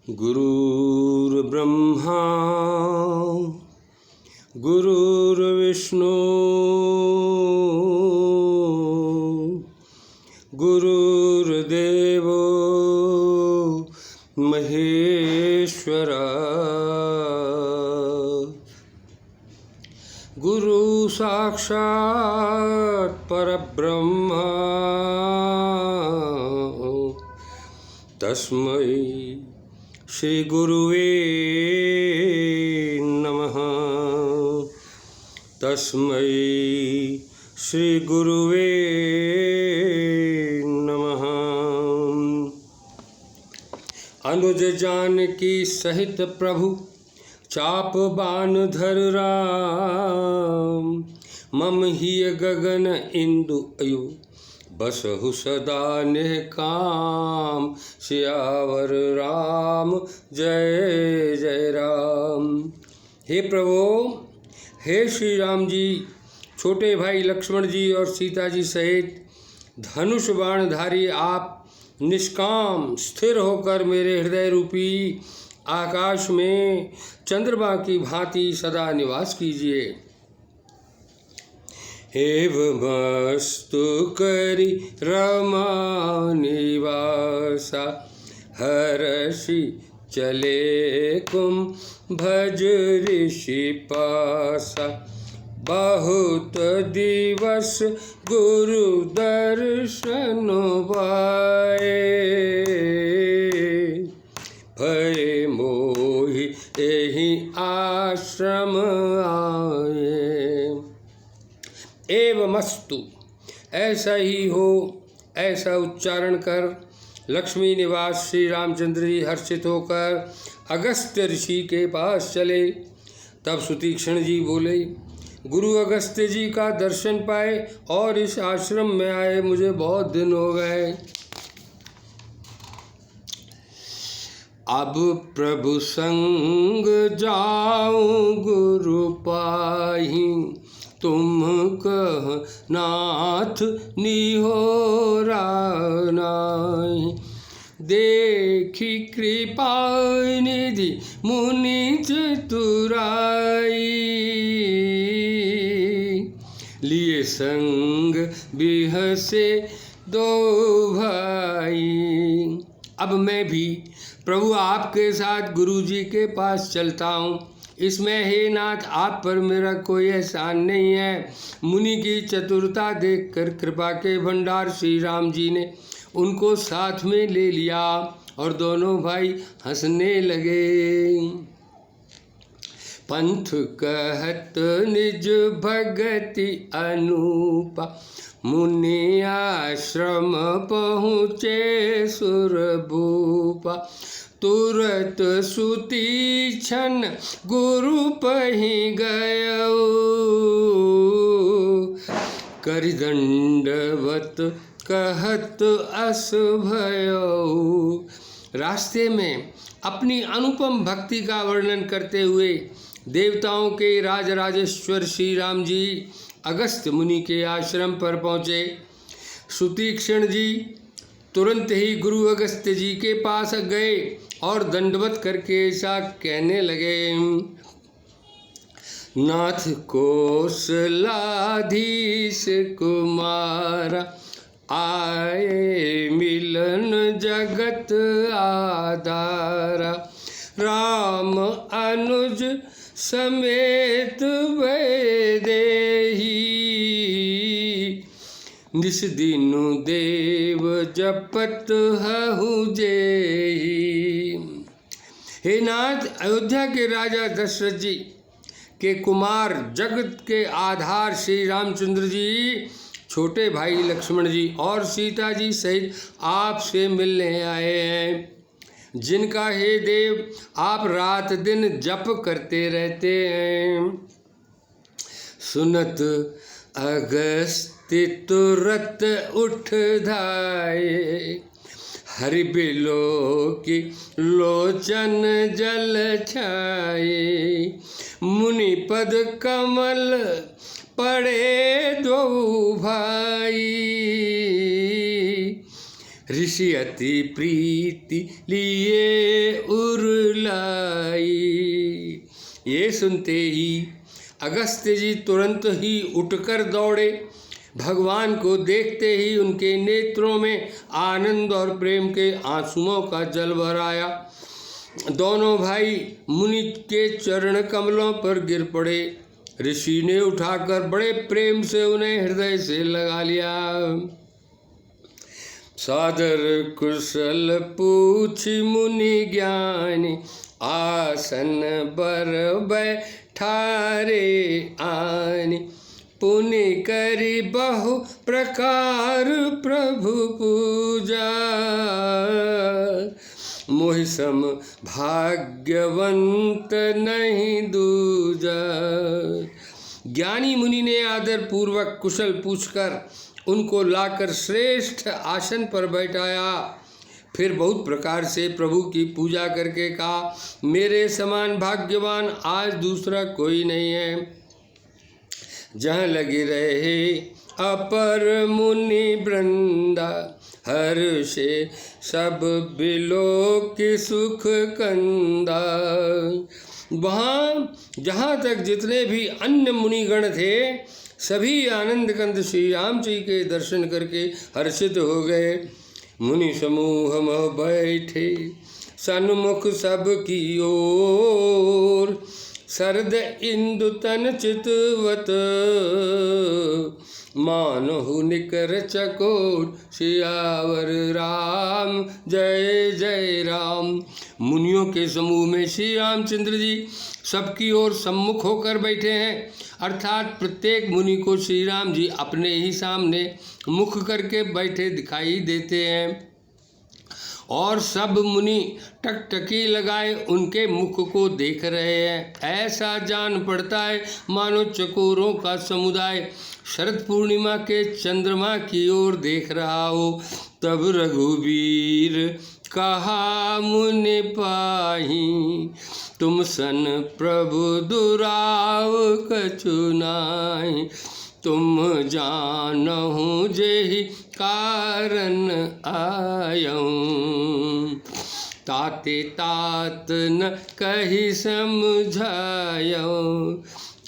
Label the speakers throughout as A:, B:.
A: गुरुर्ब्रह्मा गुरुर्विष्णु गुरुर्देवो महेश्वरा गुरु साक्षात् परब्रह्मा तस्मै श्री गुरुवे नमः। तस्मै श्री गुरुवे नमः। अनुज जानकी सहित प्रभु चाप बान धर राम। मम हिय गगन इंदु अयु बसहु सदा निहकाम। सियावर राम जय जय राम। हे प्रभु, हे श्री राम जी, छोटे भाई लक्ष्मण जी और सीता जी सहित धनुष बाणधारी आप निष्काम स्थिर होकर मेरे हृदय रूपी आकाश में चंद्रमा की भांति सदा निवास कीजिए। एवमस्तु करि रमा निवासा हर्षि चले कुम भज ऋषि पासा। बहुत दिवस गुरु दर्शन पाए भय मोहि एहि आश्रम आए। एवमस्तु, ऐसा ही हो, ऐसा उच्चारण कर लक्ष्मी निवास श्री रामचंद्र जी हर्षित होकर अगस्त्य ऋषि के पास चले। तब सुतीक्ष्ण जी बोले, गुरु अगस्त्य जी का दर्शन पाए और इस आश्रम में आए मुझे बहुत दिन हो गए। अब प्रभु संग जाऊं गुरु पाही। तुम कह नाथ निहोरा नाहि। देखी कृपा निधि मुनि चतुराई। लिए संग बिहसे दो भाई। अब मैं भी प्रभु आपके साथ गुरु जी के पास चलता हूँ। इसमें हे नाथ आप पर मेरा कोई एहसान नहीं है। मुनि की चतुरता देखकर कृपा के भंडार श्री राम जी ने उनको साथ में ले लिया और दोनों भाई हंसने लगे। पंथ कहत निज भगति अनूपा। मुनि आश्रम पहुँचे सुरभूपा। तुरत सुतीक्षण गुरु पहि गयो। करि दंडवत कहत अस भयो। रास्ते में अपनी अनुपम भक्ति का वर्णन करते हुए देवताओं के राजराजेश्वर श्री राम जी अगस्त्य मुनि के आश्रम पर पहुँचे। सुतीक्षण जी तुरंत ही गुरु अगस्त्य जी के पास गए और दंडवत करके ऐसा कहने लगे, नाथ कौशलाधीश कुमारा। आए मिलन जगत आधारा। राम अनुज समेत वैदेही। निस दिनु देव जपत हहु जेहि। हे नाथ, अयोध्या के राजा दशरथ जी के कुमार जगत के आधार श्री रामचंद्र जी, छोटे भाई लक्ष्मण जी और सीता जी सहित आपसे मिलने आए हैं, जिनका हे देव आप रात दिन जप करते रहते हैं। सुनत अगस्त्य तुरत उठ धाये। हरि बिलो की लोचन जल छाए। मुनि पद कमल पड़े दो भाई। ऋषि अति प्रीति लिए उरलाई। ये सुनते ही अगस्त्य जी तुरंत ही उठकर दौड़े। भगवान को देखते ही उनके नेत्रों में आनंद और प्रेम के आंसुओं का जल भर आया। दोनों भाई मुनि के चरण कमलों पर गिर पड़े। ऋषि ने उठाकर बड़े प्रेम से उन्हें हृदय से लगा लिया। सादर कुशल पूछि मुनि ज्ञानी, आसन बर बैठारे आनी। पुनि करी बहु प्रकार प्रभु पूजा, मोहि सम भाग्यवंत नहीं दूजा। ज्ञानी मुनि ने आदर पूर्वक कुशल पूछकर उनको लाकर श्रेष्ठ आसन पर बैठाया। फिर बहुत प्रकार से प्रभु की पूजा करके कहा, मेरे समान भाग्यवान आज दूसरा कोई नहीं है। जहाँ लगी रहे अपर मुनि वृंदा, हर्षे सब बिलो की सुख कंदा। वहाँ जहाँ तक जितने भी अन्य मुनिगण थे सभी आनंद कंद श्री राम जी के दर्शन करके हर्षित हो गए। मुनि समूह में बैठे सन्मुख सब की ओर, शरद इंदु तन चितवत मानहु निकर चकोर। सियावर राम जय जय राम। मुनियों के समूह में श्री रामचंद्र जी सबकी ओर सम्मुख होकर बैठे हैं, अर्थात प्रत्येक मुनि को श्री राम जी अपने ही सामने मुख करके बैठे दिखाई देते हैं। और सब मुनि टकटकी लगाए उनके मुख को देख रहे हैं। ऐसा जान पड़ता है मानो चकोरों का समुदाय शरद पूर्णिमा के चंद्रमा की ओर देख रहा हो। तब रघुवीर कहा मुनि पाही, तुम सन प्रभु दुराव कछु नाहि। तुम जानहु जेहि कारण आयऊं, ताते तात न कही समझायऊं।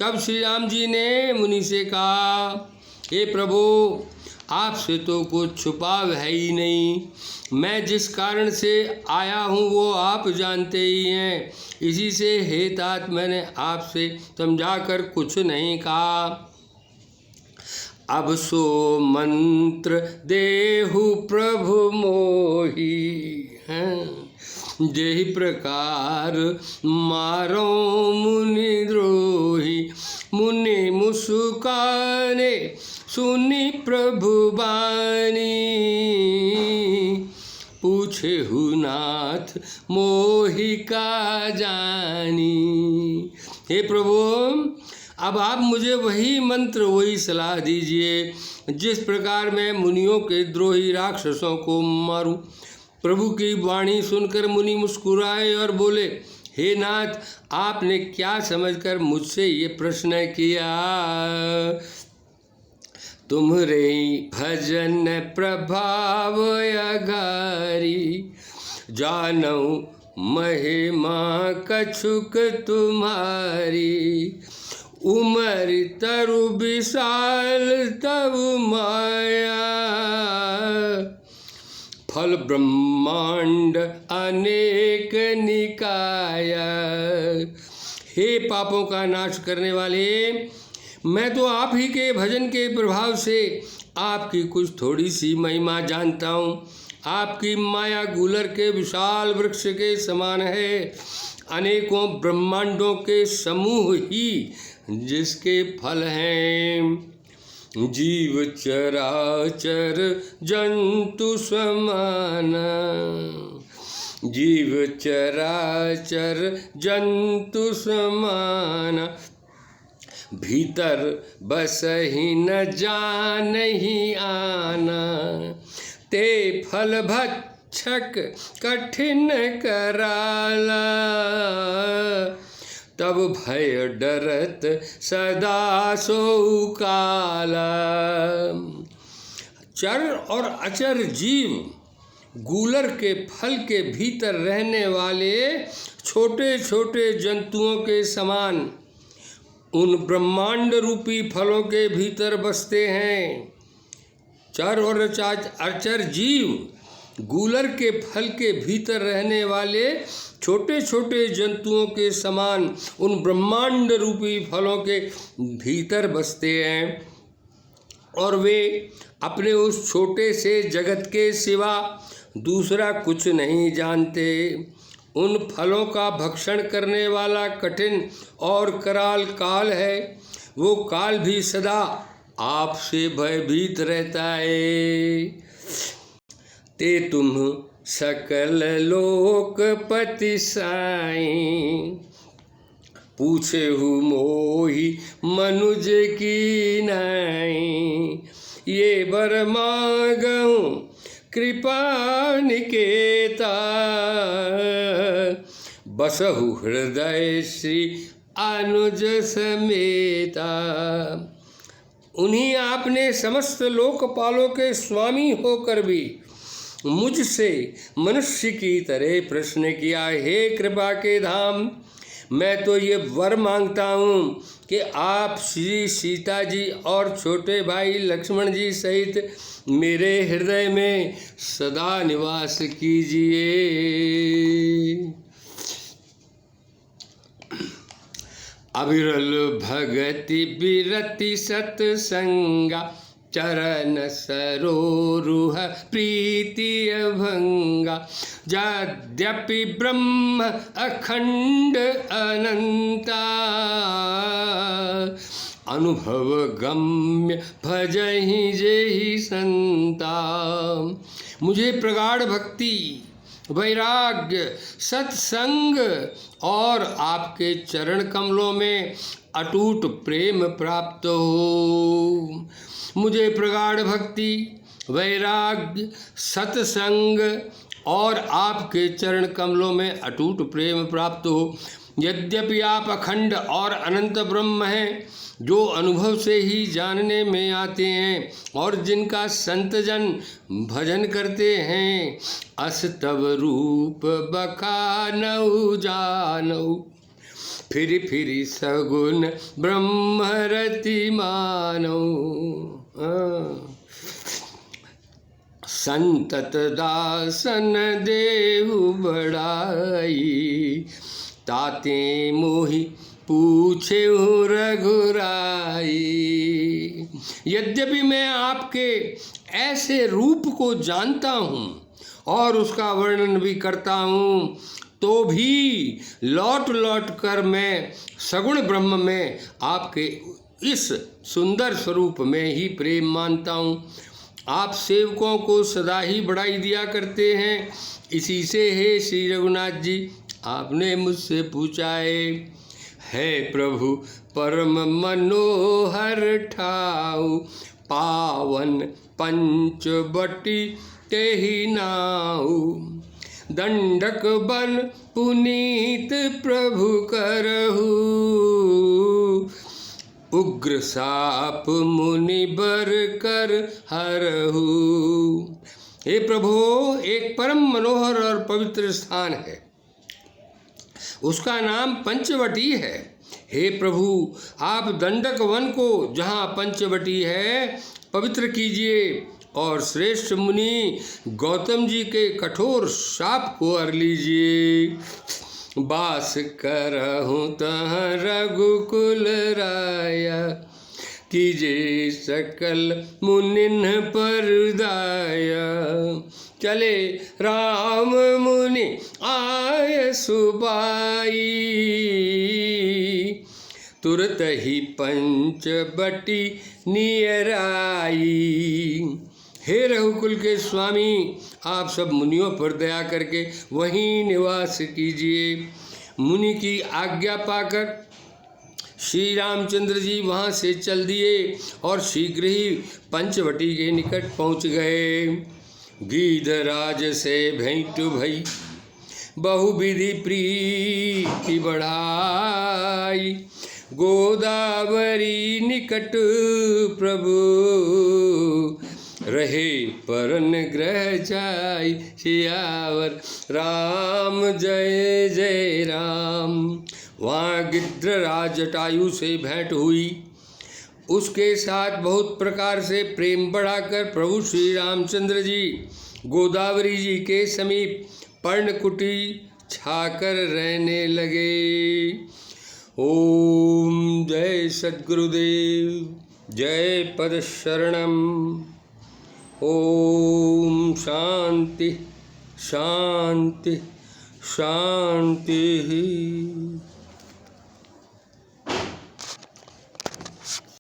A: तब श्री राम जी ने मुनि से कहा, हे प्रभु, आपसे तो कुछ छुपाव है ही नहीं। मैं जिस कारण से आया हूँ वो आप जानते ही हैं। इसी से हे तात मैंने आपसे समझाकर कुछ नहीं कहा। अब सो मंत्र देहु प्रभु मोही हैं, जेहि प्रकार मारो मुनि द्रोही। मुनि मुस्काने सुनी प्रभु बानी, पूछे नाथ मोहि का जानी। हे प्रभु, अब आप मुझे वही मंत्र वही सलाह दीजिए जिस प्रकार मैं मुनियों के द्रोही राक्षसों को मारूं। प्रभु की वाणी सुनकर मुनि मुस्कुराए और बोले, हे नाथ, आपने क्या समझकर मुझसे ये प्रश्न किया? तुम्हारे भजन प्रभाव अगारी, जानो महिमा कछुक तुम्हारी। उमर तरु विशाल तब माया, फल ब्रह्मांड अनेक निकाया। हे पापों का नाश करने वाले, मैं तो आप ही के भजन के प्रभाव से आपकी कुछ थोड़ी सी महिमा जानता हूँ। आपकी माया गूलर के विशाल वृक्ष के समान है। अनेकों ब्रह्मांडों के समूह ही जिसके फल हैं। जीव चराचर जंतु समाना, जीव चराचर जंतु समाना। भीतर बस ही न जान ही आना, ते फल भक्षक कठिन कराला। तब भय डरत सदा सो काला। चर और अचर जीव गूलर के फल के भीतर रहने वाले छोटे छोटे जंतुओं के समान उन ब्रह्मांड रूपी फलों के भीतर बसते हैं। चर और अचर जीव गूलर के फल के भीतर रहने वाले छोटे छोटे जंतुओं के समान उन ब्रह्मांड रूपी फलों के भीतर बसते हैं, और वे अपने उस छोटे से जगत के सिवा दूसरा कुछ नहीं जानते। उन फलों का भक्षण करने वाला कठिन और कराल काल है। वो काल भी सदा आपसे भयभीत रहता है। ते तुम सकल लोकपति साईं, पूछे हु मोहि मनुज की नाई। ये बर मांगहूँ कृपा निकेता, बसहु हृदय श्री अनुज समेता। उन्हीं आपने समस्त लोकपालों के स्वामी होकर भी मुझसे मनुष्य की तरह प्रश्न किया। हे कृपा के धाम, मैं तो ये वर मांगता हूँ कि आप श्री सीता जी और छोटे भाई लक्ष्मण जी सहित मेरे हृदय में सदा निवास कीजिए। अविरल भगति बिरति सत्संगा, चरण सरोरुह प्रीति अभंगा। यद्यपि ब्रह्म अखंड अनंता, अनुभव गम्य भजहि जेहि संता। मुझे प्रगाढ़ भक्ति, वैराग्य, सत्संग और आपके चरण कमलों में अटूट प्रेम प्राप्त हो। मुझे प्रगाढ़ भक्ति, वैराग्य, सत्संग और आपके चरण कमलों में अटूट प्रेम प्राप्त हो। यद्यपि आप अखंड और अनंत ब्रह्म हैं, जो अनुभव से ही जानने में आते हैं और जिनका संतजन भजन करते हैं। अस तब रूप बखानऊ जानऊ, फिर फिर सगुन ब्रह्म रति मानऊ। संतत दासन देहु बढ़ाई, ताते मोहि पूछे रघुराई। यद्यपि मैं आपके ऐसे रूप को जानता हूँ और उसका वर्णन भी करता हूँ, तो भी लौट लौट कर मैं सगुण ब्रह्म में आपके इस सुंदर स्वरूप में ही प्रेम मानता हूँ। आप सेवकों को सदा ही बढ़ाई दिया करते हैं। इसी से हे श्री रघुनाथ जी, आपने मुझसे पूछा है प्रभु परम मनोहर ठाऊ, पावन पंचवटी तेहि नाऊ। दंडक बन पुनीत प्रभु करहु, उग्र साप मुनि बर कर हरहु। हे प्रभु, एक परम मनोहर और पवित्र स्थान है, उसका नाम पंचवटी है। हे प्रभु, आप दंडक वन को, जहाँ पंचवटी है, पवित्र कीजिए और श्रेष्ठ मुनि गौतम जी के कठोर शाप को हर लीजिए। बास करहूँ तहाँ रघुकुल राया, कीजिए सकल मुनिन पर दाया। चले राम मुनि आय सुबाई, तुरत ही पंचवटी नियर आई। हे रघुकुल के स्वामी, आप सब मुनियों पर दया करके वहीं निवास कीजिए। मुनि की आज्ञा पाकर श्री रामचंद्र जी वहाँ से चल दिए और शीघ्र ही पंचवटी के निकट पहुँच गए। गीधराज से भेंट भई, बहुविधि प्रीति बढ़ाई। गोदावरी निकट प्रभु, रहे परन ग्रह जाय, सियावर राम जय जय राम। वहाँ गिद्धराज जटायु से भेंट हुई। उसके साथ बहुत प्रकार से प्रेम बढ़ाकर प्रभु श्री रामचंद्र जी गोदावरी जी के समीप पर्णकुटी छाकर रहने लगे। ओम जय सद्गुरुदेव, जय पद शरणम। ओम शांति शांति शांति।